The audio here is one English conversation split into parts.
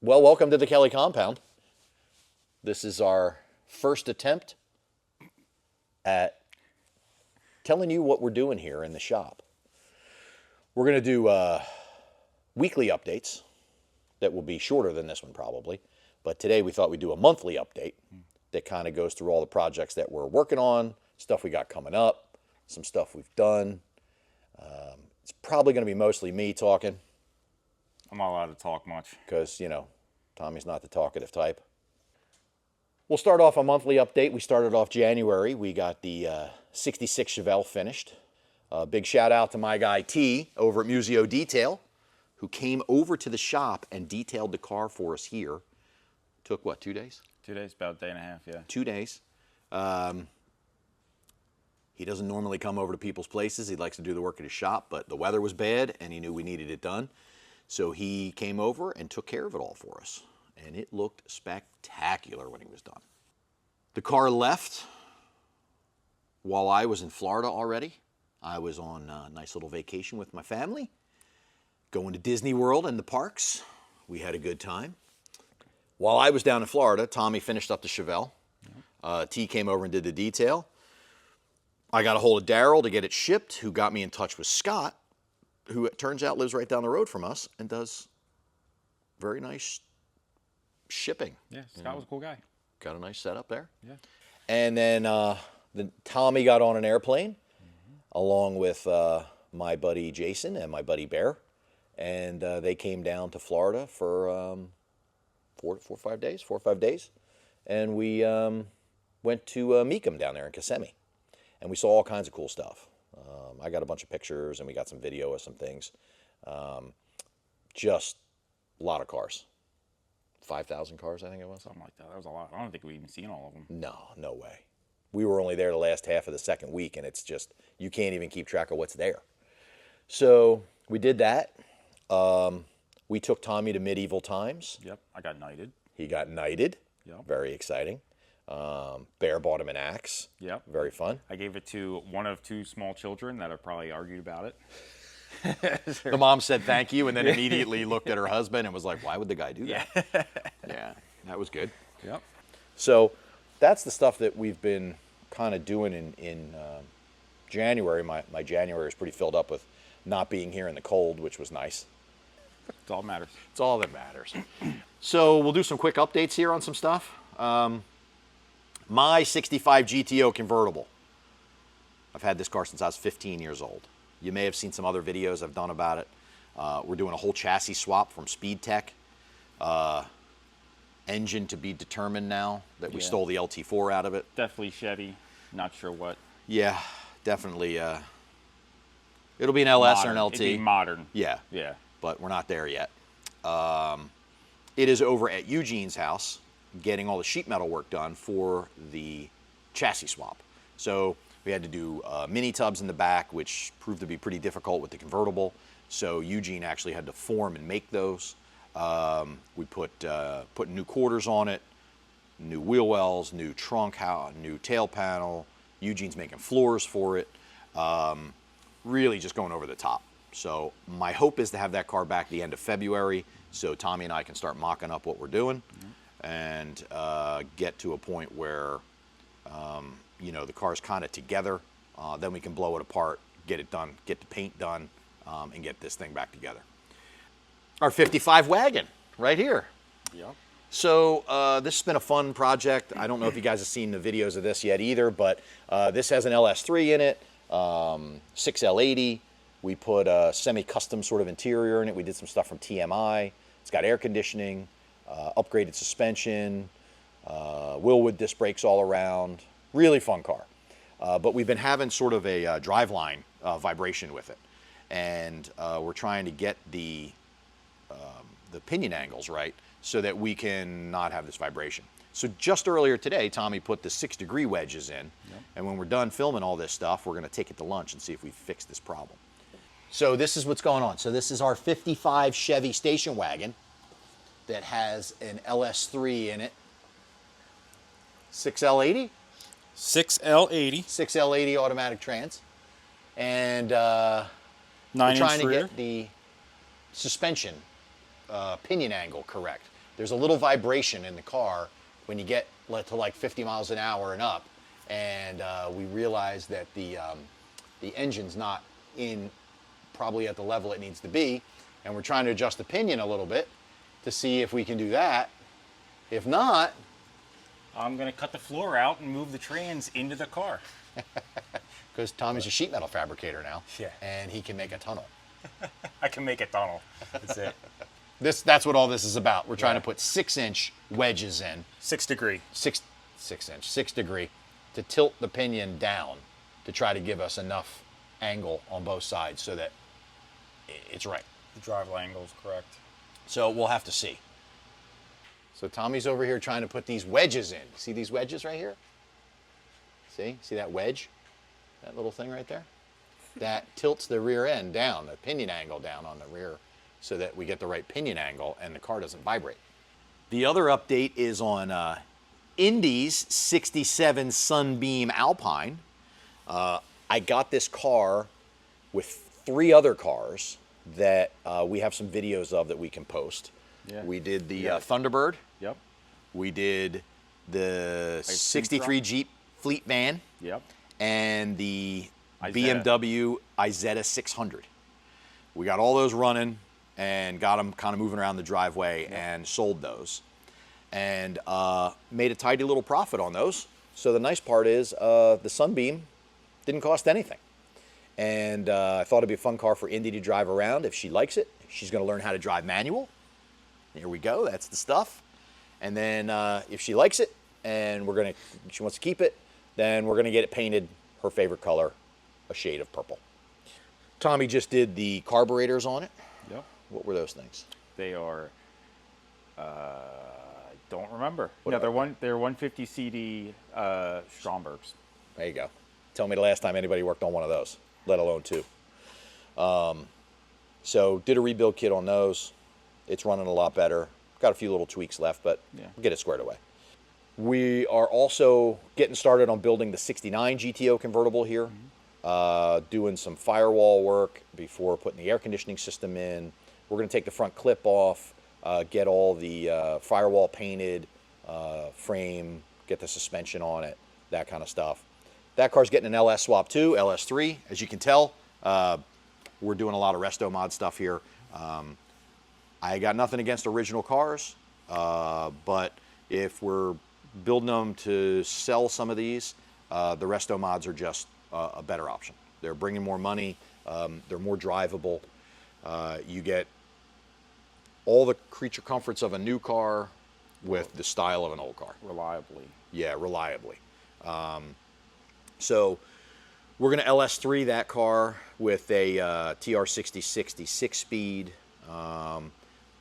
Well, welcome to the Kelly compound. This is our first attempt at telling you what we're doing here in the shop. We're going to do weekly updates that will be shorter than this one probably, but today we thought we'd do a monthly update that kind of goes through all the projects that we're working on, stuff we got coming up, some stuff we've done. It's probably going to be mostly me talking. I'm not allowed to talk much. Because, you know, Tommy's not the talkative type. We'll start off a monthly update. We started off January. We got the 66 Chevelle finished. Big shout out to my guy T over at Museo Detail, who came over to the shop and detailed the car for us here. Took what, 2 days? 2 days, about a day and a half, yeah. 2 days. He doesn't normally come over to people's places. He likes to do the work at his shop, but the weather was bad and he knew we needed it done. So he came over and took care of it all for us. And it looked spectacular when he was done. The car left while I was in Florida already. I was on a nice little vacation with my family, going to Disney World and the parks. We had a good time. While I was down in Florida, Tommy finished up the Chevelle. T came over and did the detail. I got a hold of Daryl to get it shipped, who got me in touch with Scott, who it turns out lives right down the road from us and does very nice shipping. Yeah, Scott was a cool guy. Got a nice setup there. Yeah. And then Tommy got on an airplane along with my buddy Jason and my buddy Bear. And they came down to Florida for 4 or 5 days. And we went to meet them down there in Kissimmee. And we saw all kinds of cool stuff. I got a bunch of pictures and we got some video of some things. Just a lot of cars. 5,000 cars, I think it was. Something like that. That was a lot. I don't think we've even seen all of them. No way. We were only there the last half of the second week, and it's just, you can't even keep track of what's there. So we did that. We took Tommy to Medieval Times. Yep, I got knighted. He got knighted. Yep. Very exciting. Bear bought him an axe. Yep. Very fun. I gave it to one of 2 small children that have probably argued about it. The mom said thank you and then immediately looked at her husband and was like, why would the guy do that? Yeah, that was good. Yep. So that's the stuff that we've been kind of doing in January. My January is pretty filled up with not being here in the cold, which was nice. It's all that matters. It's all that matters. So we'll do some quick updates here on some stuff. My 65 GTO Convertible. I've had this car since I was 15 years old. You may have seen some other videos I've done about it. We're doing a whole chassis swap from Speed Tech. Engine to be determined now that we stole the LT4 out of it. Definitely Chevy. Not sure what. Yeah, definitely. It'll be an LS Modern. or an LT. It'd be modern. Yeah. Yeah. But we're not there yet. It is over at Eugene's house getting all the sheet metal work done for the chassis swap. So we had to do mini tubs in the back, which proved to be pretty difficult with the convertible. So Eugene actually had to form and make those. We put new quarters on it, new wheel wells, new trunk, new tail panel. Eugene's making floors for it. Really just going over the top. So my hope is to have that car back the end of February so Tommy and I can start mocking up what we're doing and get to a point where you know, the car's kind of together. Then we can blow it apart, get it done, get the paint done, and get this thing back together. Our 55 Wagon, right here. Yep. So this has been a fun project. I don't know if you guys have seen the videos of this yet either, but this has an LS3 in it, 6L80. We put a semi-custom sort of interior in it. We did some stuff from TMI. It's got air conditioning, upgraded suspension, Willwood disc brakes all around. Really fun car. But we've been having sort of a driveline vibration with it. And we're trying to get the pinion angles right so that we can not have this vibration. So just earlier today, Tommy put the 6-degree wedges in. And when we're done filming all this stuff, we're going to take it to lunch and see if we fix this problem. So this is what's going on. So this is our 55 Chevy station wagon that has an LS3 in it. 6L80? 6L80. 6L80 automatic trans. And we're trying to get the suspension pinion angle correct. there's a little vibration in the car when you get to like 50 miles an hour and up, and we realized that the engine's not in probably at the level it needs to be, and we're trying to adjust the pinion a little bit to see if we can do that. If not, I'm going to cut the floor out and move the trans into the car. because Tommy's a sheet metal fabricator now, Yeah. and he can make a tunnel. I can make a tunnel. That's it. That's what all this is about. We're trying Yeah. to put 6-inch wedges in, 6 degree. 6 degree, to tilt the pinion down to try to give us enough angle on both sides so that it's right. The drive angle is correct. So we'll have to see. So Tommy's over here trying to put these wedges in. See these wedges right here? See that wedge? That little thing right there? That tilts the rear end down, the pinion angle down on the rear, so that we get the right pinion angle and the car doesn't vibrate. The other update is on Indy's 67 Sunbeam Alpine. I got this car with 3 other cars that we have some videos of that we can post. Yeah. We did the Thunderbird. Yep. We did the 63 Jeep Fleet Van. Yep. And the Isetta. BMW Isetta 600. We got all those running and got them kind of moving around the driveway and sold those. And made a tidy little profit on those. So the nice part is the Sunbeam didn't cost anything. And I thought it'd be a fun car for Indy to drive around if she likes it. She's going to learn how to drive manual. Here we go. That's the stuff. And then if she likes it and she wants to keep it, then we're going to get it painted her favorite color, a shade of purple. Tommy just did the carburetors on it. Yep. What were those things? They are, I don't remember. What No, are they're 150 CD Strombergs. There you go. Tell me the last time anybody worked on one of those, let alone 2. So did a rebuild kit on those. It's running a lot better. Got a few little tweaks left, but Yeah. we'll get it squared away. We are also getting started on building the 69 GTO Convertible here. Doing some firewall work before putting the air conditioning system in. We're going to take the front clip off, get all the firewall painted, frame, get the suspension on it, that kind of stuff. That car's getting an LS swap too, LS3. As you can tell, we're doing a lot of resto mod stuff here. I got nothing against original cars, but if we're building them to sell some of these, the resto mods are just a better option. They're bringing more money. They're more drivable. You get all the creature comforts of a new car with the style of an old car. Reliably. Yeah, reliably. So we're going to LS3 that car with a TR6060 6-speed. Going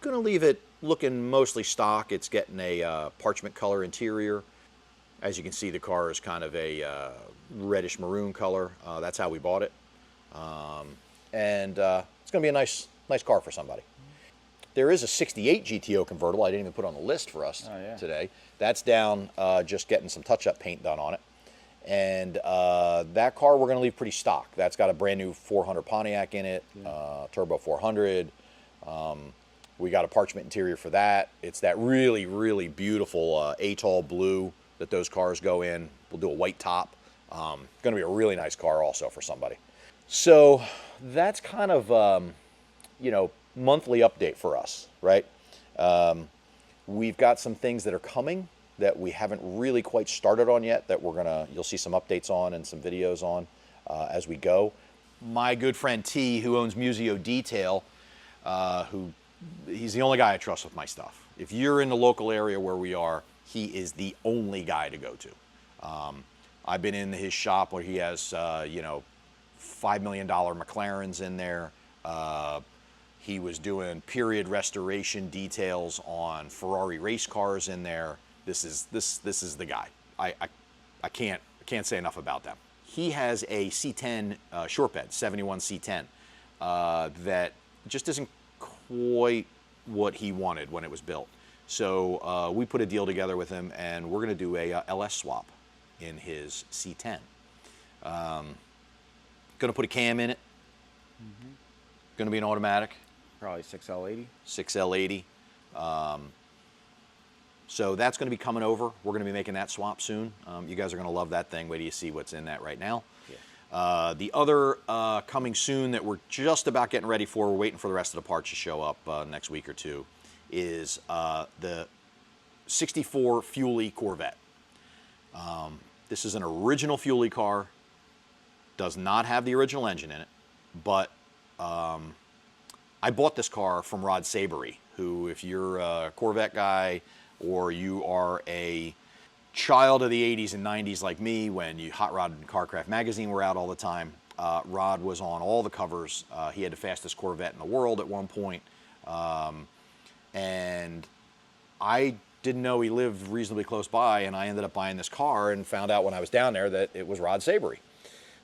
to leave it looking mostly stock. It's getting a parchment color interior. As you can see, the car is kind of a reddish maroon color. That's how we bought it. And it's going to be a nice car for somebody. There is a 68 GTO convertible I didn't even put on the list for us today. That's down just getting some touch-up paint done on it. And that car we're going to leave pretty stock. That's got a brand new 400 Pontiac in it, turbo 400. We got a parchment interior for that. It's that really, really beautiful Atoll blue that those cars go in. We'll do a white top. Going to be a really nice car also for somebody. So that's kind of, monthly update for us, right? We've got some things that are coming that we haven't really quite started on yet that you'll see some updates on and some videos on as we go. My good friend T, who owns Museo Detail, he's the only guy I trust with my stuff. If you're in the local area where we are, he is the only guy to go to. I've been in his shop where he has, $5 million McLarens in there. He was doing period restoration details on Ferrari race cars in there. This is the guy. I can't say enough about them. He has a C10 short bed, 71 C10, that just isn't quite what he wanted when it was built. So we put a deal together with him, and we're going to do a LS swap in his C10. Going to put a cam in it. Going to be an automatic. Probably 6L80. 6L80. So that's going to be coming over. We're going to be making that swap soon. You guys are going to love that thing. Wait till you see what's in that right now. Yeah. The other coming soon that we're just about getting ready for, we're waiting for the rest of the parts to show up next week or two, is the 64 Fuelie Corvette. This is an original Fuelie car. Does not have the original engine in it, but I bought this car from Rod Sabery, who, if you're a Corvette guy or you are a child of the 80s and 90s like me, when Hot Rod and Carcraft magazine were out all the time, Rod was on all the covers. He had the fastest Corvette in the world at one point. And I didn't know he lived reasonably close by, and I ended up buying this car and found out when I was down there that it was Rod Sabery.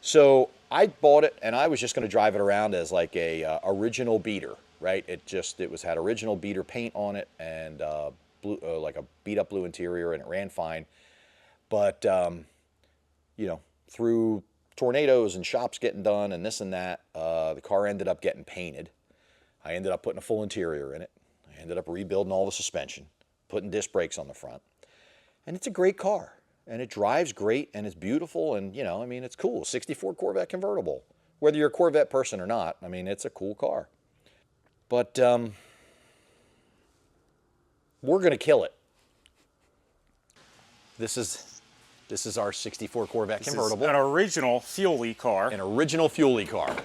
So I bought it, and I was just going to drive it around as like a original beater, right? It had original beater paint on it and blue, like a beat up blue interior, and it ran fine. But you know, through tornadoes and shops getting done and this and that, the car ended up getting painted. I ended up putting a full interior in it. I ended up rebuilding all the suspension, putting disc brakes on the front, and it's a great car. And it drives great, and it's beautiful, and, you know, I mean, it's cool. 64 Corvette convertible. Whether you're a Corvette person or not, I mean, it's a cool car. But we're going to kill it. This is our 64 Corvette convertible. An original Fuelie car. An original Fuelie car.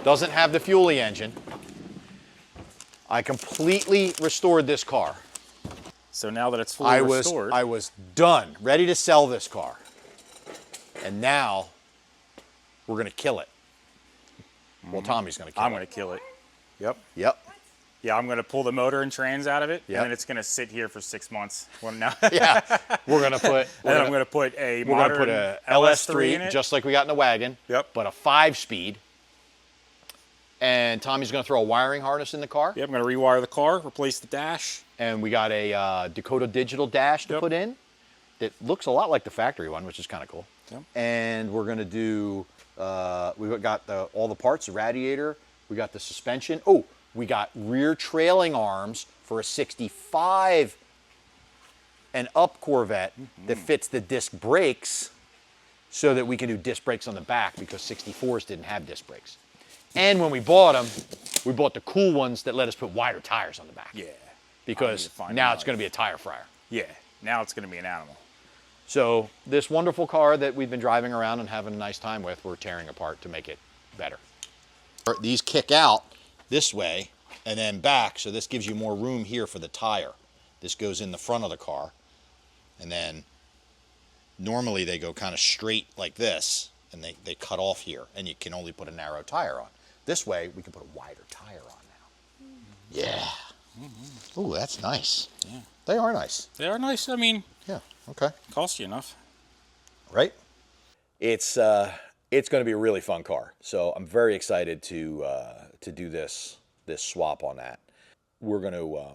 Doesn't have the Fuelie engine. I completely restored this car. So now that it's fully restored, I was done, ready to sell this car. And now we're going to kill it. Well, Tommy's going to kill it. I'm going to kill it. Yep. Yep. Yeah, I'm going to pull the motor and trans out of it, Yep. and then it's going to sit here for 6 months. Well, no. Yeah. We're going to put I'm going to put a we're going to put a LS3 in it. just like we got in the wagon. Yep. But a 5-speed. And Tommy's going to throw a wiring harness in the car. Yep, I'm going to rewire the car, replace the dash. And we got a Dakota digital dash to put in that looks a lot like the factory one, which is kind of cool. Yep. And we're going to do, we've got all the parts, the radiator, we got the suspension. Oh, we got rear trailing arms for a 65 and up Corvette that fits the disc brakes so that we can do disc brakes on the back, because 64s didn't have disc brakes. And when we bought them, we bought the cool ones that let us put wider tires on the back. Yeah. Because now it's going to be a tire fryer. Yeah, now it's going to be an animal. So this wonderful car that we've been driving around and having a nice time with, we're tearing apart to make it better. These kick out this way and then back, so this gives you more room here for the tire. This goes in the front of the car, and then normally they go kind of straight like this, and they cut off here, and you can only put a narrow tire on. This way, we can put a wider tire on now. Yeah. Ooh, that's nice. Yeah. They are nice. They are nice. I mean, Yeah, okay. cost you enough. Right? It's going to be a really fun car. So I'm very excited to do this swap on that. We're going to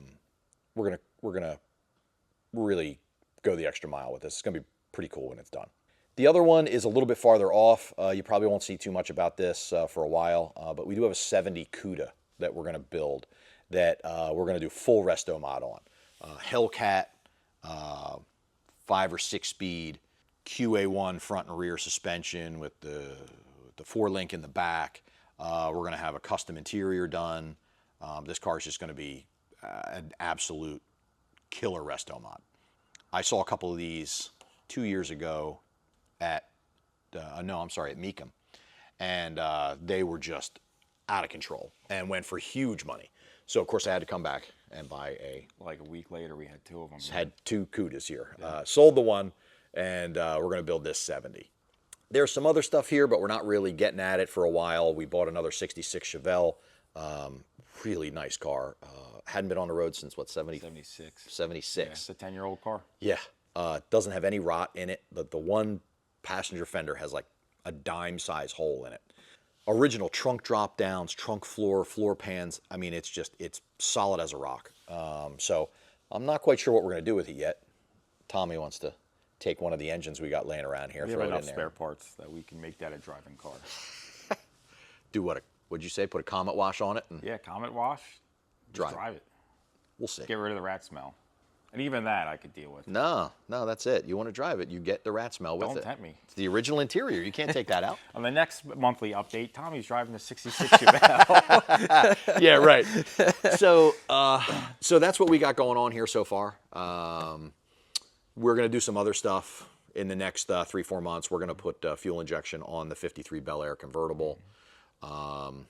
really go the extra mile with this. It's going to be pretty cool when it's done. The other one is a little bit farther off. You probably won't see too much about this for a while, but we do have a 70 Cuda that we're going to build that we're going to do full resto mod on. Hellcat, 5 or 6 speed, QA1 front and rear suspension with the 4-link in the back. We're going to have a custom interior done. This car is just going to be an absolute killer resto mod. I saw a couple of these 2 years ago at Meekum, and they were just out of control and went for huge money. So of course I had to come back and buy Like a week later, we had 2 of them. had 2 Cudas here. Sold the one, and we're going to build this 70. There's some other stuff here, but we're not really getting at it for a while. We bought another 66 Chevelle, really nice car. Hadn't been on the road since what, 76? Yeah, it's a 10-year-old car. Yeah, doesn't have any rot in it. The one passenger fender has like a dime size hole in it. Original trunk drop downs, trunk floor pans. I mean, it's solid as a rock. So I'm not quite sure what we're going to do with it yet. Tommy wants to take one of the engines we got laying around here. We throw have it enough in there. spare parts that we can make that a driving car. Do what? What'd you say? Put a Comet wash on it and Yeah, Comet wash. Just drive it. We'll see. Get rid of the rat smell. And even that I could deal with. No, that's it. You want to drive it, you get the rat smell with it. Don't tempt me. It's the original interior. You can't take that out. On the next monthly update, Tommy's driving the 66 Chevelle. Yeah, right. So, so that's what we got going on here so far. We're going to do some other stuff in the next 3-4 months. We're going to put fuel injection on the 53 Bel Air convertible. Some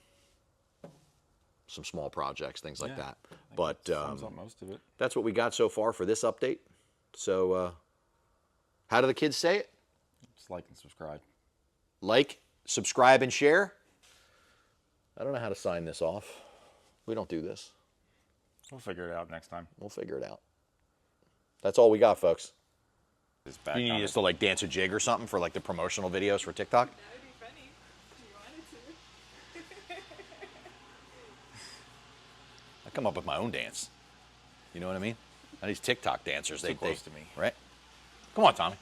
small projects, things like that. But Sums up most of it. that's what we got so far for this update. So, how do the kids say it? Just like and subscribe. Like, subscribe, and share. I don't know how to sign this off. We don't do this. We'll figure it out next time. We'll figure it out. That's all we got, folks. It's back You on need it. us to like dance a jig or something for like the promotional videos for TikTok? That would be funny if you wanted to. I come up with my own dance. You know what I mean? Now these TikTok dancers, Too close to me. Right? Come on, Tommy.